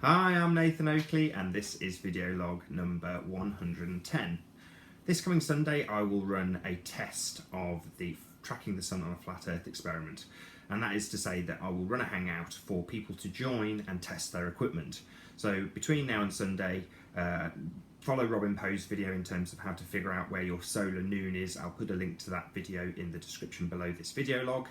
Hi, I'm Nathan Oakley and this is video log number 110. This coming Sunday I will run a test of the tracking the sun on a flat earth experiment, and that is to say that I will run a hangout for people to join and test their equipment. So between now and Sunday, follow Robin Poe's video in terms of how to figure out where your solar noon is. I'll put a link to that video in the description below this video log,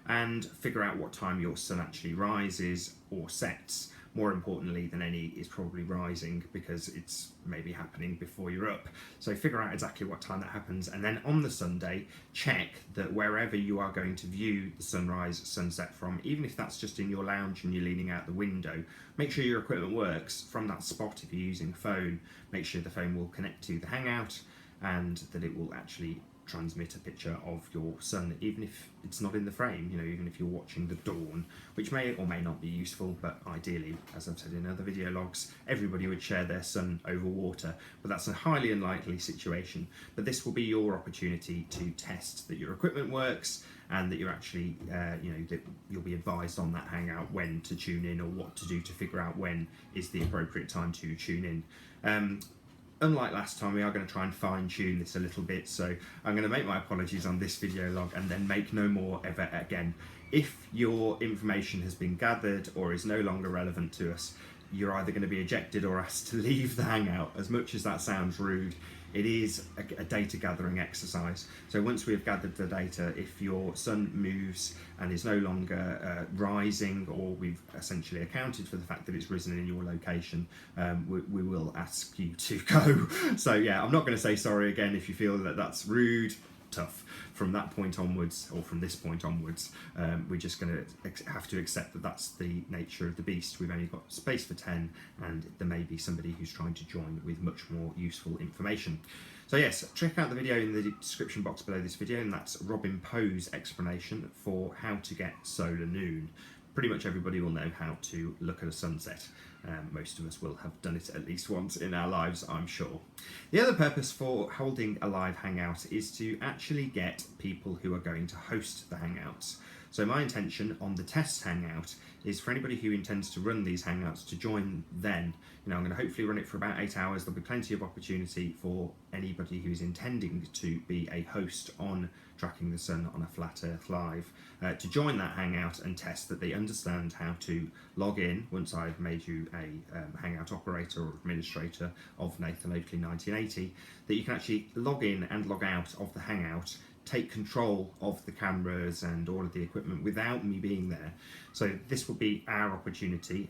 and figure out what time your sun actually rises or sets. More importantly than any is probably rising, because it's maybe happening before you're up. So figure out exactly what time that happens, and then on the Sunday check that wherever you are going to view the sunrise, sunset from, even if that's just in your lounge and you're leaning out the window, make sure your equipment works from that spot. If you're using a phone, make sure the phone will connect to the hangout and that it will actually transmit a picture of your sun, even if it's not in the frame, even if you're watching the dawn, which may or may not be useful. But ideally, as I've said in other video logs, everybody would share their sun over water, but that's a highly unlikely situation. But this will be your opportunity to test that your equipment works, and that you're actually, that you'll be advised on that hangout when to tune in or what to do to figure out when is the appropriate time to tune in. Unlike last time, we are going to try and fine-tune this a little bit, so I'm going to make my apologies on this video log and then make no more ever again. If your information has been gathered or is no longer relevant to us, you're either going to be ejected or asked to leave the hangout. As much as that sounds rude, it is a data gathering exercise. So once we have gathered the data, if your sun moves and is no longer rising, or we've essentially accounted for the fact that it's risen in your location, we will ask you to go. So yeah, I'm not going to say sorry again if you feel that that's rude. Tough. From that point onwards, or from this point onwards, we're just going to have to accept that that's the nature of the beast. We've only got space for 10, and there may be somebody who's trying to join with much more useful information. So yes, check out the video in the description box below this video, and that's Robin Poe's explanation for how to get solar noon. Pretty much everybody will know how to look at a sunset. Most of us will have done it at least once in our lives, I'm sure. The other purpose for holding a live hangout is to actually get people who are going to host the hangouts. So my intention on the test hangout is for anybody who intends to run these hangouts to join then. I'm going to hopefully run it for about 8 hours. There'll be plenty of opportunity for anybody who's intending to be a host on Tracking the Sun on a Flat Earth Live to join that hangout and test that they understand how to log in. Once I've made you a hangout operator or administrator of Nathan Oakley 1980, that you can actually log in and log out of the hangout, take control of the cameras and all of the equipment without me being there. So this will be our opportunity,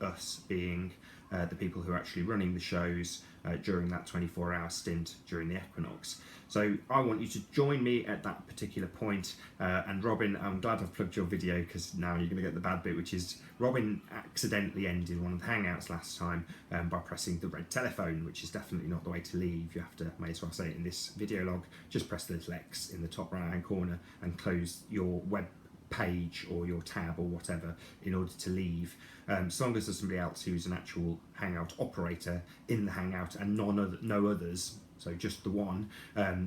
us being the people who are actually running the shows during that 24-hour stint during the equinox. So I want you to join me at that particular point. And Robin, I'm glad I've plugged your video, because now you're going to get the bad bit, which is Robin accidentally ended one of the hangouts last time by pressing the red telephone, which is definitely not the way to leave. You have to, may as well say it in this video log, just press the little X in the top right hand corner and close your web page or your tab or whatever in order to leave. As long as there's somebody else who's an actual hangout operator in the hangout and no others, so just the one,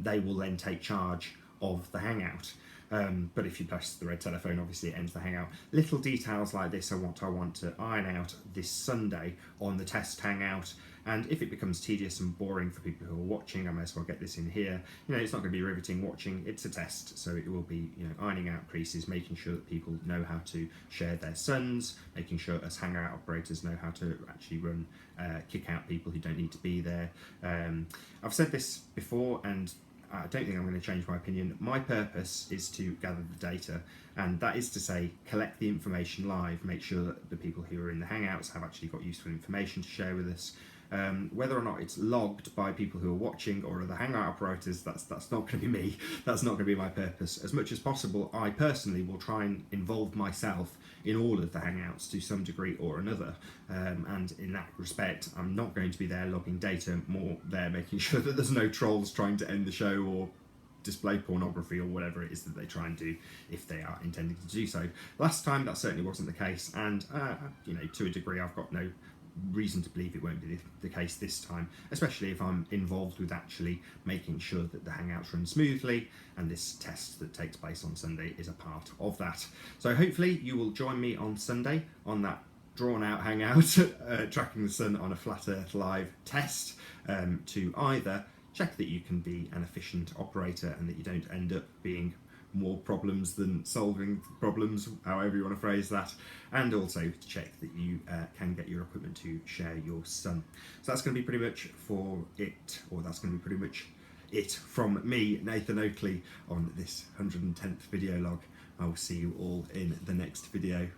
they will then take charge of the hangout. But if you press the red telephone, obviously it ends the hangout. Little details like this are what I want to iron out this Sunday on the test hangout. And if it becomes tedious and boring for people who are watching, I may as well get this in here. It's not going to be riveting watching, it's a test. So it will be, ironing out creases, making sure that people know how to share their suns, making sure us hangout operators know how to actually run, kick out people who don't need to be there. I've said this before, and I don't think I'm going to change my opinion. My purpose is to gather the data, and that is to say, collect the information live, make sure that the people who are in the hangouts have actually got useful information to share with us. Whether or not it's logged by people who are watching or other hangout operators, that's not going to be me. That's not going to be my purpose. As much as possible, I personally will try and involve myself in all of the hangouts to some degree or another. And in that respect, I'm not going to be there logging data, more there making sure that there's no trolls trying to end the show or display pornography or whatever it is that they try and do, if they are intending to do so. Last time that certainly wasn't the case, and to a degree I've got no reason to believe it won't be the case this time, especially if I'm involved with actually making sure that the hangouts run smoothly, and this test that takes place on Sunday is a part of that. So hopefully you will join me on Sunday on that drawn out hangout, tracking the sun on a flat Earth live test, to either check that you can be an efficient operator and that you don't end up being more problems than solving problems, however you want to phrase that, and also to check that you can get your equipment to share your sun. So that's going to be pretty much for it, or that's going to be pretty much it from me, Nathan Oakley, on this 110th video log. I will see you all in the next video.